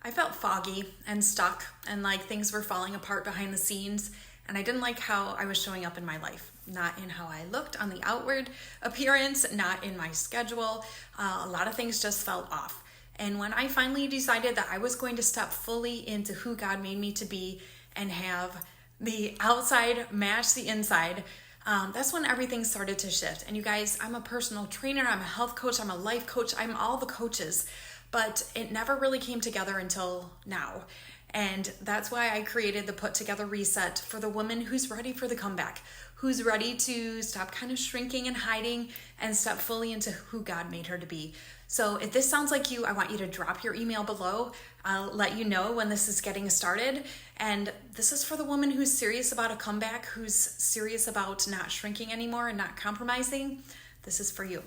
I felt foggy and stuck, and like things were falling apart behind the scenes, and I didn't like how I was showing up in my life. Not in how I looked on the outward appearance, not in my schedule. A lot of things just felt off. And when I finally decided that I was going to step fully into who God made me to be and have the outside match the inside, that's when everything started to shift. And you guys, I'm a personal trainer, I'm a health coach, I'm a life coach, I'm all the coaches, but it never really came together until now. And that's why I created the Put Together Reset for the woman who's ready for the comeback, who's ready to stop kind of shrinking and hiding and step fully into who God made her to be. So if this sounds like you, I want you to drop your email below. I'll let you know when this is getting started. And this is for the woman who's serious about a comeback, who's serious about not shrinking anymore and not compromising. This is for you.